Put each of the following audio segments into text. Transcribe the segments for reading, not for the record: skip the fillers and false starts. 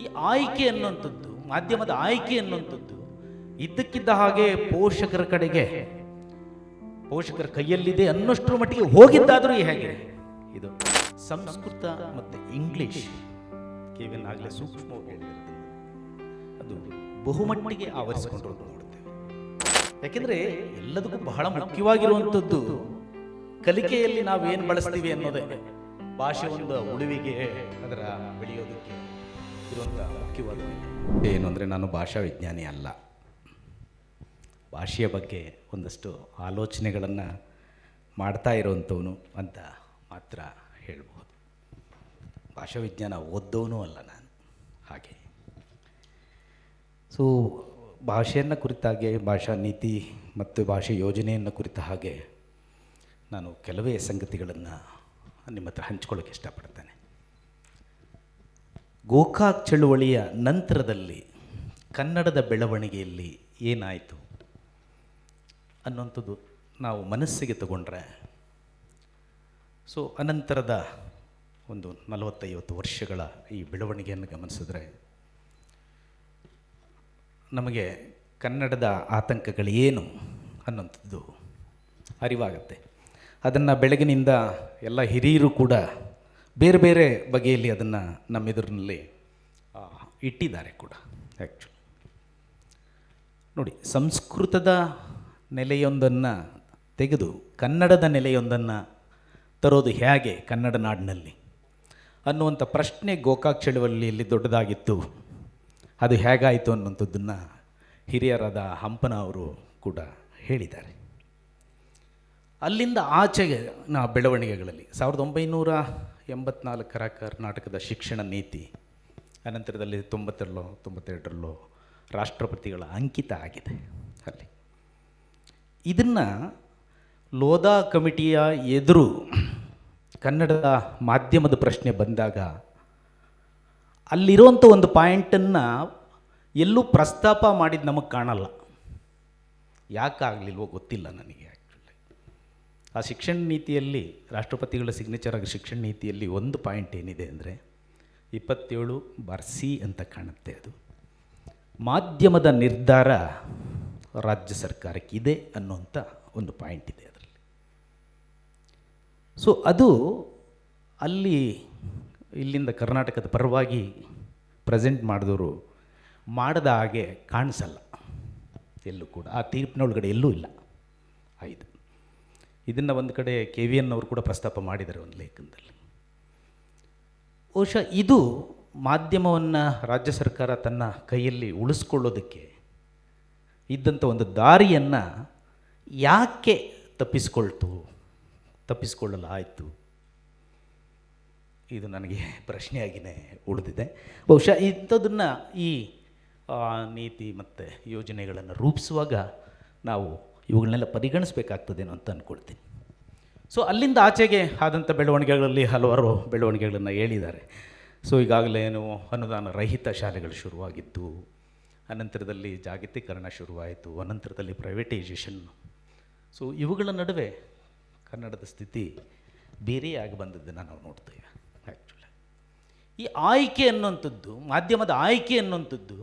ಈ ಆಯ್ಕೆ ಅನ್ನುವಂಥದ್ದು, ಮಾಧ್ಯಮದ ಆಯ್ಕೆ ಅನ್ನುವಂಥದ್ದು ಇದ್ದಕ್ಕಿದ್ದ ಹಾಗೆ ಪೋಷಕರ ಕಡೆಗೆ, ಪೋಷಕರ ಕೈಯಲ್ಲಿದೆ ಅನ್ನೋಷ್ಟರ ಮಟ್ಟಿಗೆ ಹೋಗಿದ್ದಾದರೂ ಹೇಗೆ? ಇದು ಸಂಸ್ಕೃತ ಮತ್ತು ಇಂಗ್ಲಿಷ್, ಕೇವಲ ಆಗಲೇ ಸೂಕ್ಷ್ಮವಾಗಿ ಹೇಳಿರೋದು, ಅದು ಬಹುಮಟ್ಟಿಗೆ ಆವರಿಸಿಕೊಂಡಿರೋದು ನೋಡ್ತೇವೆ. ಯಾಕೆಂದರೆ ಎಲ್ಲದಕ್ಕೂ ಬಹಳ ಮುಖ್ಯವಾಗಿರುವಂಥದ್ದು ಕಲಿಕೆಯಲ್ಲಿ ನಾವೇನು ಬಳಸ್ತೀವಿ ಅನ್ನೋದೇ ಭಾಷೆ ಒಂದು ಉಳಿವಿಗೆ, ಅದರ ಬೆಳೆಯೋದಕ್ಕೆ ಇರುವಂಥ ಮುಖ್ಯವಾದ ಏನು ಅಂದರೆ, ನಾನು ಭಾಷಾ ವಿಜ್ಞಾನಿ ಅಲ್ಲ. ಭಾಷೆಯ ಬಗ್ಗೆ ಒಂದಷ್ಟು ಆಲೋಚನೆಗಳನ್ನು ಮಾಡ್ತಾ ಇರೋವಂಥವನು ಅಂತ ಮಾತ್ರ ಹೇಳ್ಬೋದು. ಭಾಷಾ ವಿಜ್ಞಾನ ಓದ್ದವನೂ ಅಲ್ಲ ನಾನು. ಹಾಗೆ ಸೊ ಭಾಷೆಯನ್ನು ಕುರಿತಾಗೆ, ಭಾಷಾ ನೀತಿ ಮತ್ತು ಭಾಷೆ ಯೋಜನೆಯನ್ನು ಕುರಿತ ಹಾಗೆ ನಾನು ಕೆಲವೇ ಸಂಗತಿಗಳನ್ನು ನಿಮ್ಮ ಹತ್ರ ಹಂಚ್ಕೊಳ್ಳೋಕ್ಕೆ ಇಷ್ಟಪಡ್ತೇನೆ. ಗೋಕಾಕ್ ಚಳುವಳಿಯ ನಂತರದಲ್ಲಿ ಕನ್ನಡದ ಬೆಳವಣಿಗೆಯಲ್ಲಿ ಏನಾಯಿತು ಅನ್ನುವಂಥದ್ದು ನಾವು ಮನಸ್ಸಿಗೆ ತಗೊಂಡ್ರೆ, ಸೊ ಅನಂತರದ ಒಂದು 40-50 ವರ್ಷಗಳ ಈ ಬೆಳವಣಿಗೆಯನ್ನು ಗಮನಿಸಿದ್ರೆ ನಮಗೆ ಕನ್ನಡದ ಆತಂಕಗಳೇನು ಅನ್ನುವಂಥದ್ದು ಅರಿವಾಗುತ್ತೆ. ಅದನ್ನು ಬೆಳಗಿನಿಂದ ಎಲ್ಲ ಹಿರಿಯರು ಕೂಡ ಬೇರೆ ಬೇರೆ ಬಗೆಯಲ್ಲಿ ಅದನ್ನು ನಮ್ಮೆದುರಿನಲ್ಲಿ ಇಟ್ಟಿದ್ದಾರೆ ಕೂಡ. ಆ್ಯಕ್ಚುಲಿ ನೋಡಿ, ಸಂಸ್ಕೃತದ ನೆಲೆಯೊಂದನ್ನು ತೆಗೆದು ಕನ್ನಡದ ನೆಲೆಯೊಂದನ್ನು ತರೋದು ಹೇಗೆ ಕನ್ನಡ ನಾಡಿನಲ್ಲಿ ಅನ್ನುವಂಥ ಪ್ರಶ್ನೆ ಗೋಕಾಕ್ ಚಳವಳಿಯಲ್ಲಿ ದೊಡ್ಡದಾಗಿತ್ತು. ಅದು ಹೇಗಾಯಿತು ಅನ್ನುವಂಥದ್ದನ್ನು ಹಿರಿಯರಾದ ಹಂಪನ ಅವರು ಕೂಡ ಹೇಳಿದ್ದಾರೆ. ಅಲ್ಲಿಂದ ಆಚೆಗೆ ಬೆಳವಣಿಗೆಗಳಲ್ಲಿ 1984ರ ಕರ್ನಾಟಕದ ಶಿಕ್ಷಣ ನೀತಿ, ಅನಂತರದಲ್ಲಿ 92ರಲ್ಲೋ ರಾಷ್ಟ್ರಪತಿಗಳ ಅಂಕಿತ ಆಗಿದೆ. ಅಲ್ಲಿ ಇದನ್ನು ಲೋಧಾ ಕಮಿಟಿಯ ಎದುರು ಕನ್ನಡದ ಮಾಧ್ಯಮದ ಪ್ರಶ್ನೆ ಬಂದಾಗ ಅಲ್ಲಿರುವಂಥ ಒಂದು ಪಾಯಿಂಟನ್ನು ಎಲ್ಲೂ ಪ್ರಸ್ತಾಪ ಮಾಡಿದ್ದು ನಮಗೆ ಕಾಣಲ್ಲ. ಯಾಕಾಗಲಿಲ್ವೋ ಗೊತ್ತಿಲ್ಲ ನನಗೆ. ಆ್ಯಕ್ಚುಲಿ ಆ ಶಿಕ್ಷಣ ನೀತಿಯಲ್ಲಿ, ರಾಷ್ಟ್ರಪತಿಗಳ ಸಿಗ್ನೇಚರ್ ಆಗಿ ಶಿಕ್ಷಣ ನೀತಿಯಲ್ಲಿ ಒಂದು ಪಾಯಿಂಟ್ ಏನಿದೆ ಅಂದರೆ 27(c) ಅಂತ ಕಾಣುತ್ತೆ. ಅದು ಮಾಧ್ಯಮದ ನಿರ್ಧಾರ ರಾಜ್ಯ ಸರ್ಕಾರಕ್ಕಿದೆ ಅನ್ನುವಂಥ ಒಂದು ಪಾಯಿಂಟ್ ಇದೆ ಅದರಲ್ಲಿ. ಸೊ ಅದು ಅಲ್ಲಿ ಇಲ್ಲಿಂದ ಕರ್ನಾಟಕದ ಪರವಾಗಿ ಪ್ರೆಸೆಂಟ್ ಮಾಡಿದವರು ಮಾಡದ ಹಾಗೆ ಕಾಣಿಸಲ್ಲ ಎಲ್ಲೂ ಕೂಡ. ಆ ತೀರ್ಪಿನೊಳಗಡೆ ಎಲ್ಲೂ ಇಲ್ಲ. ಆಯಿತು, ಇದನ್ನು ಒಂದು ಕಡೆ KVN ಅವರು ಕೂಡ ಪ್ರಸ್ತಾಪ ಮಾಡಿದ್ದಾರೆ ಒಂದು ಲೇಖನದಲ್ಲಿ. ಬಹುಶಃ ಇದು ಮಾಧ್ಯಮವನ್ನು ರಾಜ್ಯ ಸರ್ಕಾರ ತನ್ನ ಕೈಯಲ್ಲಿ ಉಳಿಸ್ಕೊಳ್ಳೋದಕ್ಕೆ ಇದ್ದಂಥ ಒಂದು ದಾರಿಯನ್ನು ಯಾಕೆ ತಪ್ಪಿಸಿಕೊಳ್ಳಲಾಯಿತು, ಇದು ನನಗೆ ಪ್ರಶ್ನೆಯಾಗಿಯೇ ಉಳಿದಿದೆ. ಬಹುಶಃ ಇಂಥದ್ದನ್ನು ಈ ನೀತಿ ಮತ್ತು ಯೋಜನೆಗಳನ್ನು ರೂಪಿಸುವಾಗ ನಾವು ಇವುಗಳನ್ನೆಲ್ಲ ಪರಿಗಣಿಸಬೇಕಾಗ್ತದೇನೋ ಅಂತ ಅಂದ್ಕೊಳ್ತೀನಿ. ಸೊ ಅಲ್ಲಿಂದ ಆಚೆಗೆ ಆದಂಥ ಬೆಳವಣಿಗೆಗಳಲ್ಲಿ ಹಲವಾರು ಬೆಳವಣಿಗೆಗಳನ್ನು ಹೇಳಿದ್ದಾರೆ. ಸೊ ಈಗಾಗಲೇ ಅನುದಾನ ರಹಿತ ಶಾಲೆಗಳು ಶುರುವಾಗಿದ್ದು, ಅನಂತರದಲ್ಲಿ ಜಾಗತೀಕರಣ ಶುರುವಾಯಿತು, ಅನಂತರದಲ್ಲಿ ಪ್ರೈವೇಟೈಸೇಷನ್. ಸೊ ಇವುಗಳ ನಡುವೆ ಕನ್ನಡದ ಸ್ಥಿತಿ ಬೇರೆಯಾಗಿ ಬಂದದ್ದನ್ನು ನಾವು ನೋಡ್ತೇವೆ. ಆ್ಯಕ್ಚುಲಿ ಈ ಆಯ್ಕೆ ಅನ್ನುವಂಥದ್ದು, ಮಾಧ್ಯಮದ ಆಯ್ಕೆ ಅನ್ನುವಂಥದ್ದು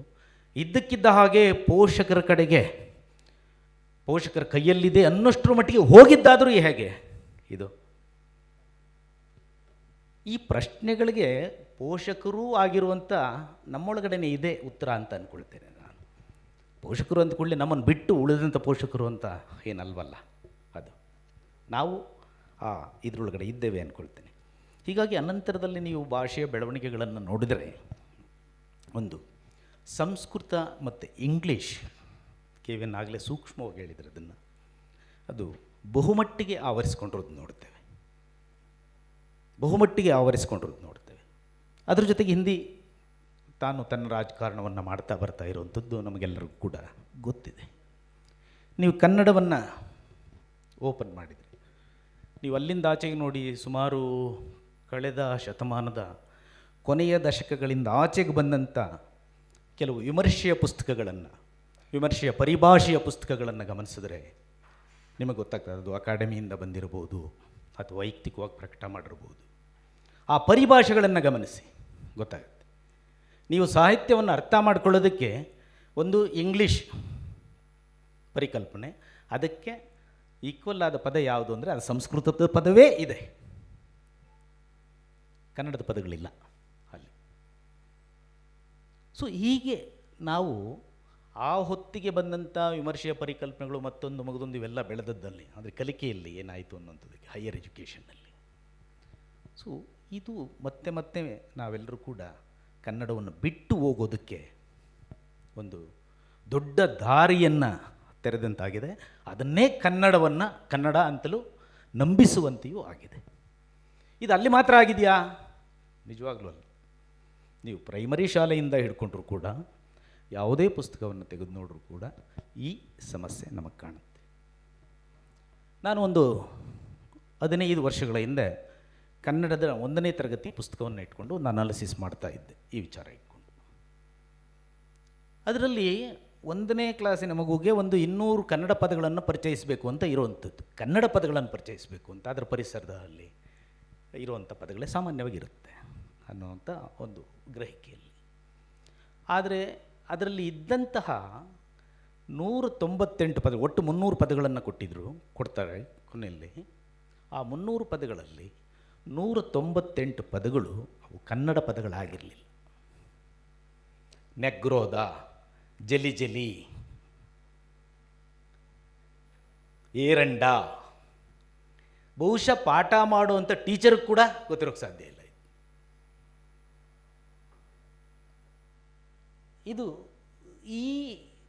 ಇದ್ದಕ್ಕಿದ್ದ ಹಾಗೆ ಪೋಷಕರ ಕಡೆಗೆ, ಪೋಷಕರ ಕೈಯಲ್ಲಿದೆ ಅನ್ನೋಷ್ಟರ ಮಟ್ಟಿಗೆ ಹೋಗಿದ್ದಾದರೂ ಹೇಗೆ? ಇದು ಈ ಪ್ರಶ್ನೆಗಳಿಗೆ ಪೋಷಕರೂ ಆಗಿರುವಂಥ ನಮ್ಮೊಳಗಡೆನೇ ಇದೆ ಉತ್ತರ ಅಂತ ಅಂದ್ಕೊಳ್ತೇನೆ ನಾನು. ಪೋಷಕರು ಅಂದ್ಕೊಳ್ಳಿ ನಮ್ಮನ್ನು ಬಿಟ್ಟು ಉಳಿದಂಥ ಪೋಷಕರು ಅಂತ ಏನಲ್ವಲ್ಲ, ಅದು ನಾವು ಇದರೊಳಗಡೆ ಇದ್ದೇವೆ ಅಂದ್ಕೊಳ್ತೇನೆ. ಹೀಗಾಗಿ ಅನಂತರದಲ್ಲಿ ನೀವು ಭಾಷೆಯ ಬೆಳವಣಿಗೆಗಳನ್ನು ನೋಡಿದರೆ, ಒಂದು ಸಂಸ್ಕೃತ ಮತ್ತು ಇಂಗ್ಲೀಷ್, KVN ಆಗಲೇ ಸೂಕ್ಷ್ಮವಾಗಿ ಹೇಳಿದರೆ ಅದನ್ನು, ಅದು ಬಹುಮಟ್ಟಿಗೆ ಆವರಿಸ್ಕೊಂಡಿರೋದು ನೋಡ್ತೇವೆ. ಅದ್ರ ಜೊತೆಗೆ ಹಿಂದಿ ತಾನು ತನ್ನ ರಾಜಕಾರಣವನ್ನು ಮಾಡ್ತಾ ಬರ್ತಾ ಇರುವಂಥದ್ದು ನಮಗೆಲ್ಲರಿಗೂ ಕೂಡ ಗೊತ್ತಿದೆ. ನೀವು ಕನ್ನಡವನ್ನು ಓಪನ್ ಮಾಡಿದರೆ, ನೀವು ಅಲ್ಲಿಂದ ಆಚೆಗೆ ನೋಡಿ, ಸುಮಾರು ಕಳೆದ ಶತಮಾನದ ಕೊನೆಯ ದಶಕಗಳಿಂದ ಆಚೆಗೆ ಬಂದಂಥ ಕೆಲವು ವಿಮರ್ಶೆಯ ಪುಸ್ತಕಗಳನ್ನು, ವಿಮರ್ಶೆಯ ಪರಿಭಾಷೆಯ ಪುಸ್ತಕಗಳನ್ನು ಗಮನಿಸಿದ್ರೆ ನಿಮಗೆ ಗೊತ್ತಾಗ್ತದೆ. ಅದು ಅಕಾಡೆಮಿಯಿಂದ ಬಂದಿರಬಹುದು ಅಥವಾ ವೈಯಕ್ತಿಕವಾಗಿ ಪ್ರಕಟ ಮಾಡಿರ್ಬೋದು. ಆ ಪರಿಭಾಷೆಗಳನ್ನು ಗಮನಿಸಿ, ಗೊತ್ತಾಗುತ್ತೆ. ನೀವು ಸಾಹಿತ್ಯವನ್ನು ಅರ್ಥ ಮಾಡ್ಕೊಳ್ಳೋದಕ್ಕೆ ಒಂದು ಇಂಗ್ಲೀಷ್ ಪರಿಕಲ್ಪನೆ, ಅದಕ್ಕೆ ಈಕ್ವಲ್ ಆದ ಪದ ಯಾವುದು ಅಂದರೆ ಅದು ಸಂಸ್ಕೃತದ ಪದವೇ ಇದೆ, ಕನ್ನಡದ ಪದಗಳಿಲ್ಲ ಅಲ್ಲಿ. ಸೊ ಹೀಗೆ ನಾವು ಆ ಹೊತ್ತಿಗೆ ಬಂದಂಥ ವಿಮರ್ಶೆಯ ಪರಿಕಲ್ಪನೆಗಳು ಮಗದೊಂದು ಇವೆಲ್ಲ ಬೆಳೆದದ್ದಲ್ಲಿ, ಅಂದರೆ ಕಲಿಕೆಯಲ್ಲಿ ಏನಾಯಿತು ಅನ್ನೋಂಥದ್ದಕ್ಕೆ ಹೈಯರ್ ಎಜುಕೇಷನ್ನಲ್ಲಿ. ಸೊ ಇದು ಮತ್ತೆ ಮತ್ತೆ ನಾವೆಲ್ಲರೂ ಕೂಡ ಕನ್ನಡವನ್ನು ಬಿಟ್ಟು ಹೋಗೋದಕ್ಕೆ ಒಂದು ದೊಡ್ಡ ದಾರಿಯನ್ನು ತೆರೆದಂತಾಗಿದೆ. ಅದನ್ನೇ ಕನ್ನಡ ಅಂತಲೂ ನಂಬಿಸುವಂತೆಯೂ ಆಗಿದೆ. ಇದು ಅಲ್ಲಿ ಮಾತ್ರ ಆಗಿದೆಯಾ? ನಿಜವಾಗ್ಲೂ ಅಲ್ಲ. ನೀವು ಪ್ರೈಮರಿ ಶಾಲೆಯಿಂದ ಹಿಡ್ಕೊಂಡ್ರೂ ಕೂಡ ಯಾವುದೇ ಪುಸ್ತಕವನ್ನು ತೆಗೆದು ನೋಡ್ರೂ ಕೂಡ ಈ ಸಮಸ್ಯೆ ನಮಗೆ ಕಾಣುತ್ತೆ. ನಾನು ಒಂದು 15 ವರ್ಷಗಳ ಹಿಂದೆ ಕನ್ನಡದ 1ನೇ ತರಗತಿ ಪುಸ್ತಕವನ್ನು ಇಟ್ಕೊಂಡು ಒಂದು ಅನಾಲಿಸಿಸ್ ಮಾಡ್ತಾ ಇದ್ದೆ, ಈ ವಿಚಾರ ಇಟ್ಕೊಂಡು. ಅದರಲ್ಲಿ 1ನೇ ಕ್ಲಾಸಿನ ಮಗುಗೆ ಒಂದು 200 ಕನ್ನಡ ಪದಗಳನ್ನು ಪರಿಚಯಿಸಬೇಕು ಅಂತ ಇರುವಂಥದ್ದು, ಕನ್ನಡ ಪದಗಳನ್ನು ಪರಿಚಯಿಸಬೇಕು ಅಂತ ಅದರ ಪರಿಸರದಲ್ಲಿ ಇರುವಂಥ ಪದಗಳೇ ಸಾಮಾನ್ಯವಾಗಿರುತ್ತೆ ಅನ್ನುವಂಥ ಒಂದು ಗ್ರಹಿಕೆಯಲ್ಲಿ. ಆದರೆ ಅದರಲ್ಲಿ ಇದ್ದಂತಹ 198 ಪದ, ಒಟ್ಟು 300 ಪದಗಳನ್ನು ಕೊಡ್ತಾರೆ ಕೊನೆಯಲ್ಲಿ. ಆ 300 ಪದಗಳಲ್ಲಿ 198 ಪದಗಳು ಅವು ಕನ್ನಡ ಪದಗಳಾಗಿರಲಿಲ್ಲ. ನೆಗ್ರೋದ, ಜಲಿ, ಏರಂಡ, ಬಹುಶಃ ಪಾಠ ಮಾಡುವಂಥ ಟೀಚರ್ ಕೂಡ ಗೊತ್ತಿರೋಕ್ಕೆ ಸಾಧ್ಯ ಇಲ್ಲ. ಇದು ಈ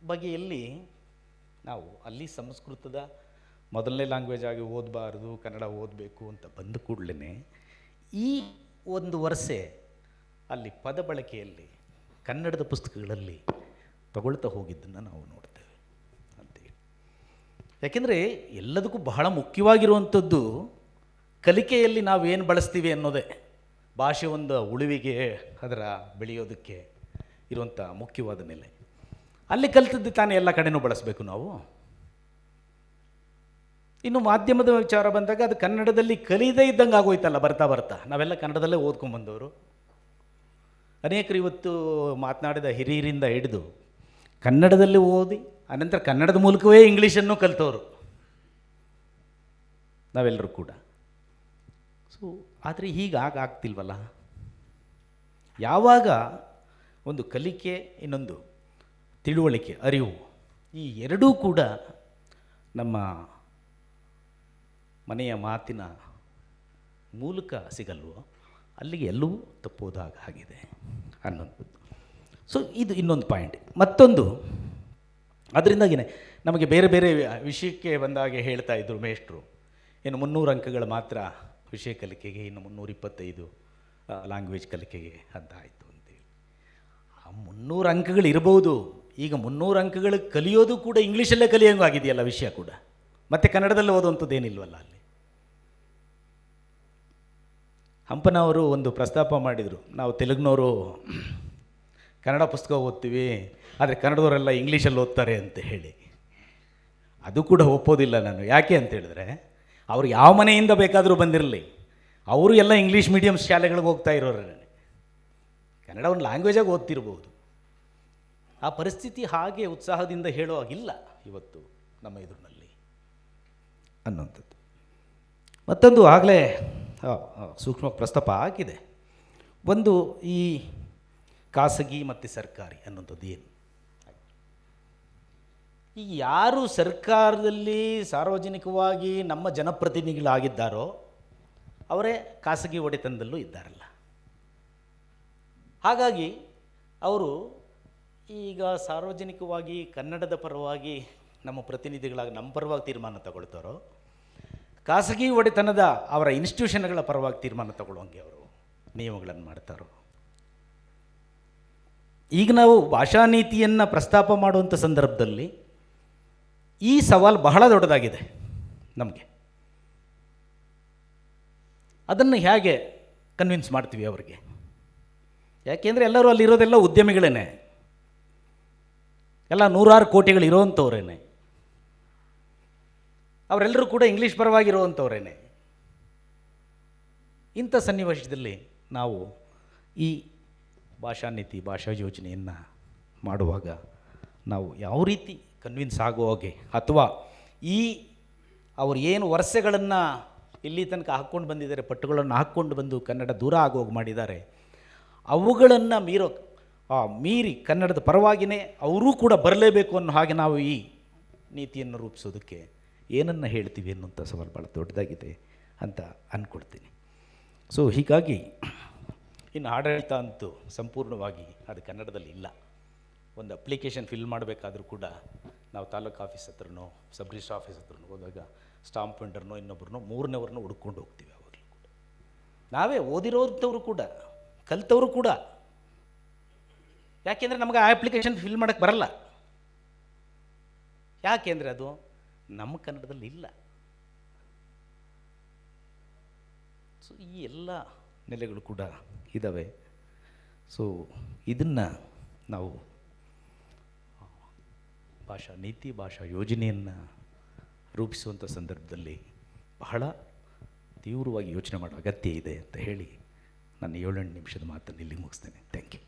ಬಗೆಯಲ್ಲಿ ನಾವು ಅಲ್ಲಿ ಸಂಸ್ಕೃತದ ಮೊದಲನೇ ಲ್ಯಾಂಗ್ವೇಜ್ ಆಗಿ ಓದಬಾರ್ದು, ಕನ್ನಡ ಓದಬೇಕು ಅಂತ ಬಂದ ಕೂಡಲೇ ಈ ಒಂದು ವರ್ಷ ಅಲ್ಲಿ ಪದ ಬಳಕೆಯಲ್ಲಿ ಕನ್ನಡದ ಪುಸ್ತಕಗಳಲ್ಲಿ ತಗೊಳ್ತಾ ಹೋಗಿದ್ದನ್ನು ನಾವು ನೋಡ್ತೇವೆ ಅಂತೇಳಿ. ಯಾಕೆಂದರೆ ಎಲ್ಲದಕ್ಕೂ ಬಹಳ ಮುಖ್ಯವಾಗಿರುವಂಥದ್ದು ಕಲಿಕೆಯಲ್ಲಿ ನಾವೇನು ಬಳಸ್ತೀವಿ ಅನ್ನೋದೇ. ಭಾಷೆ ಒಂದು ಉಳಿವಿಗೆ, ಅದರ ಬೆಳೆಯೋದಕ್ಕೆ ಇರುವಂಥ ಮುಖ್ಯವಾದ ನೆಲೆ. ಅಲ್ಲಿ ಕಲಿತದ್ದು ತಾನೇ ಎಲ್ಲ ಕಡೆನೂ ಬಳಸಬೇಕು ನಾವು. ಇನ್ನು ಮಾಧ್ಯಮದ ವಿಚಾರ ಬಂದಾಗ ಅದು ಕನ್ನಡದಲ್ಲಿ ಕಲಿಯದೇ ಇದ್ದಂಗೆ ಆಗೋಯ್ತಲ್ಲ ಬರ್ತಾ. ನಾವೆಲ್ಲ ಕನ್ನಡದಲ್ಲೇ ಓದ್ಕೊಂಡ್ಬಂದವರು. ಅನೇಕರು ಇವತ್ತು ಮಾತನಾಡಿದ ಹಿರಿಯರಿಂದ ಹಿಡಿದು ಕನ್ನಡದಲ್ಲಿ ಓದಿ ಅನಂತರ ಕನ್ನಡದ ಮೂಲಕವೇ ಇಂಗ್ಲೀಷನ್ನು ಕಲಿತವರು ನಾವೆಲ್ಲರೂ ಕೂಡ. ಸೊ ಆದರೆ ಆಗ್ತಿಲ್ವಲ್ಲ. ಯಾವಾಗ ಒಂದು ಕಲಿಕೆ, ಇನ್ನೊಂದು ತಿಳುವಳಿಕೆ, ಅರಿವು, ಈ ಎರಡೂ ಕೂಡ ನಮ್ಮ ಮನೆಯ ಮಾತಿನ ಮೂಲಕ ಸಿಗಲ್ವೋ ಅಲ್ಲಿಗೆ ಎಲ್ಲವೂ ತಪ್ಪೋದಾಗ ಆಗಿದೆ ಅನ್ನೋದು. ಸೊ ಇದು ಇನ್ನೊಂದು ಪಾಯಿಂಟ್. ಮತ್ತೊಂದು, ಅದರಿಂದಾಗಿಯೇ ನಮಗೆ ಬೇರೆ ಬೇರೆ ವಿಷಯಕ್ಕೆ ಬಂದಾಗೆ ಹೇಳ್ತಾ ಇದ್ದರು ಮೇಷ್ಟ್ರು, ಇನ್ನು 300 ಅಂಕಗಳು ಮಾತ್ರ ವಿಷಯ ಕಲಿಕೆಗೆ, ಇನ್ನು 325 ಲ್ಯಾಂಗ್ವೇಜ್ ಕಲಿಕೆಗೆ ಅಂತ ಆಯಿತು ಅಂತೇಳಿ. ಆ 300 ಅಂಕಗಳು ಇರ್ಬೋದು. ಈಗ 300 ಅಂಕಗಳು ಕಲಿಯೋದು ಕೂಡ ಇಂಗ್ಲೀಷಲ್ಲೇ ಕಲಿಯೋಂಗೂ ಆಗಿದೆಯಲ್ಲ ವಿಷಯ ಕೂಡ, ಮತ್ತು ಕನ್ನಡದಲ್ಲಿ ಓದುವಂಥದ್ದೇನಿಲ್ವಲ್ಲ ಅಲ್ಲಿ. ಹಂಪನವರು ಒಂದು ಪ್ರಸ್ತಾಪ ಮಾಡಿದರು, ನಾವು ತೆಲುಗಿನವರು ಕನ್ನಡ ಪುಸ್ತಕ ಓದ್ತೀವಿ, ಆದರೆ ಕನ್ನಡದವರೆಲ್ಲ ಇಂಗ್ಲೀಷಲ್ಲಿ ಓದ್ತಾರೆ ಅಂತ ಹೇಳಿ. ಅದು ಕೂಡ ಒಪ್ಪೋದಿಲ್ಲ ನಾನು. ಯಾಕೆ ಅಂತ ಹೇಳಿದ್ರೆ, ಅವರು ಯಾವ ಮನೆಯಿಂದ ಬೇಕಾದರೂ ಬಂದಿರಲಿ, ಅವರು ಎಲ್ಲ ಇಂಗ್ಲೀಷ್ ಮೀಡಿಯಮ್ ಶಾಲೆಗಳಿಗೆ ಹೋಗ್ತಾ ಇರೋರೇ, ಕನ್ನಡ ಒಂದು ಲ್ಯಾಂಗ್ವೇಜಾಗಿ ಓದ್ತಿರ್ಬೋದು. ಆ ಪರಿಸ್ಥಿತಿ ಹಾಗೆ ಉತ್ಸಾಹದಿಂದ ಹೇಳೋ ಹಾಗಿಲ್ಲ ಇವತ್ತು ನಮ್ಮ ಎದುರಿನಲ್ಲಿ ಅನ್ನೋಂಥದ್ದು. ಮತ್ತೊಂದು ಆಗಲೇ ಸೂಕ್ಷ್ಮ ಪ್ರಸ್ತಾಪ ಆಗಿದೆ. ಒಂದು ಈ ಖಾಸಗಿ ಮತ್ತು ಸರ್ಕಾರಿ ಅನ್ನೋಂಥದ್ದು ಏನು, ಈ ಯಾರು ಸರ್ಕಾರದಲ್ಲಿ ಸಾರ್ವಜನಿಕವಾಗಿ ನಮ್ಮ ಜನಪ್ರತಿನಿಧಿಗಳಾಗಿದ್ದಾರೋ ಅವರೇ ಖಾಸಗಿ ಒಡೆತನದಲ್ಲೂ ಇದ್ದಾರಲ್ಲ. ಹಾಗಾಗಿ ಅವರು ಈಗ ಸಾರ್ವಜನಿಕವಾಗಿ ಕನ್ನಡದ ಪರವಾಗಿ ನಮ್ಮ ಪ್ರತಿನಿಧಿಗಳಾಗಿ ನಮ್ಮ ಪರವಾಗಿ ತೀರ್ಮಾನ ತಗೊಳ್ತಾರೋ, ಖಾಸಗಿ ಒಡೆತನದ ಅವರ ಇನ್ಸ್ಟಿಟ್ಯೂಷನ್ಗಳ ಪರವಾಗಿ ತೀರ್ಮಾನ ತಗೊಳ್ಳೋಂಗೆ ಅವರು ನಿಯಮಗಳನ್ನು ಮಾಡ್ತಾರೋ. ಈಗ ನಾವು ಭಾಷಾ ನೀತಿಯನ್ನು ಪ್ರಸ್ತಾಪ ಮಾಡುವಂಥ ಸಂದರ್ಭದಲ್ಲಿ ಈ ಸವಾಲು ಬಹಳ ದೊಡ್ಡದಾಗಿದೆ ನಮಗೆ. ಅದನ್ನು ಹೇಗೆ ಕನ್ವಿನ್ಸ್ ಮಾಡ್ತೀವಿ ಅವರಿಗೆ? ಯಾಕೆಂದರೆ ಎಲ್ಲರೂ ಅಲ್ಲಿರೋದೆಲ್ಲ ಉದ್ಯಮಿಗಳೇ, ಎಲ್ಲ 100 ಕೋಟಿಗಳು ಇರೋವಂಥವ್ರೇ, ಅವರೆಲ್ಲರೂ ಕೂಡ ಇಂಗ್ಲೀಷ್ ಪರವಾಗಿರುವಂಥವ್ರೇ. ಇಂಥ ಸನ್ನಿವೇಶದಲ್ಲಿ ನಾವು ಈ ಭಾಷಾ ನೀತಿ ಭಾಷಾ ಯೋಜನೆಯನ್ನು ಮಾಡುವಾಗ ನಾವು ಯಾವ ರೀತಿ ಕನ್ವಿನ್ಸ್ ಆಗೋ ಹಾಗೆ, ಅಥವಾ ಈ ಅವರು ಏನು ವರ್ಷಗಳನ್ನು ಇಲ್ಲಿ ತನಕ ಹಾಕ್ಕೊಂಡು ಬಂದಿದ್ದಾರೆ, ಪಟ್ಟುಗಳನ್ನು ಹಾಕ್ಕೊಂಡು ಬಂದು ಕನ್ನಡ ದೂರ ಆಗೋಗಿ ಮಾಡಿದ್ದಾರೆ, ಅವುಗಳನ್ನು ಮೀರಿ ಕನ್ನಡದ ಪರವಾಗಿಯೇ ಅವರೂ ಕೂಡ ಬರಲೇಬೇಕು ಅನ್ನೋ ಹಾಗೆ ನಾವು ಈ ನೀತಿಯನ್ನು ರೂಪಿಸೋದಕ್ಕೆ ಏನನ್ನು ಹೇಳ್ತೀವಿ ಅನ್ನುವಂಥ ಸವಾಲು ಭಾಳ ದೊಡ್ಡದಾಗಿದೆ ಅಂತ ಅಂದ್ಕೊಡ್ತೀನಿ. ಸೊ ಹೀಗಾಗಿ ಇನ್ನು ಆಡಳಿತ ಅಂತೂ ಸಂಪೂರ್ಣವಾಗಿ ಅದು ಕನ್ನಡದಲ್ಲಿ ಇಲ್ಲ. ಒಂದು ಅಪ್ಲಿಕೇಶನ್ ಫಿಲ್ ಮಾಡಬೇಕಾದ್ರೂ ಕೂಡ ನಾವು ತಾಲೂಕು ಆಫೀಸ್ ಹತ್ರನೋ ಸಬ್ ರಿಜಿಸ್ಟ್ರ್ ಆಫೀಸ್ ಹತ್ರನೋ ಹೋದಾಗ ಸ್ಟಾಂಪ್ ವೆಂಡರ್ನೋ ಇನ್ನೊಬ್ಬರನ್ನೋ ಮೂರನೇವ್ರನ್ನೋ ಹುಡ್ಕೊಂಡು ಹೋಗ್ತೀವಿ. ಅವಾಗಲೂ ಕೂಡ ನಾವೇ ಓದಿರೋಂಥವ್ರು ಕೂಡ ಕಲಿತವರು ಕೂಡ, ಯಾಕೆಂದರೆ ನಮಗೆ ಆ ಅಪ್ಲಿಕೇಶನ್ ಫಿಲ್ ಮಾಡೋಕ್ಕೆ ಬರಲ್ಲ. ಯಾಕೆಂದರೆ ಅದು ನಮ್ಮ ಕನ್ನಡದಲ್ಲಿ ಇಲ್ಲ. ಸೊ ಈ ಎಲ್ಲ ನೆಲೆಗಳು ಕೂಡ ಇದ್ದಾವೆ. ಸೊ ಇದನ್ನು ನಾವು ಭಾಷಾ ನೀತಿ ಭಾಷಾ ಯೋಜನೆಯನ್ನು ರೂಪಿಸುವಂಥ ಸಂದರ್ಭದಲ್ಲಿ ಬಹಳ ತೀವ್ರವಾಗಿ ಯೋಚನೆ ಮಾಡೋ ಅಗತ್ಯ ಇದೆ ಅಂತ ಹೇಳಿ ನನ್ನ 7-8 ನಿಮಿಷದ ಮಾತನ್ನು ಇಲ್ಲಿ ಮುಗಿಸ್ತೇನೆ. Thank you.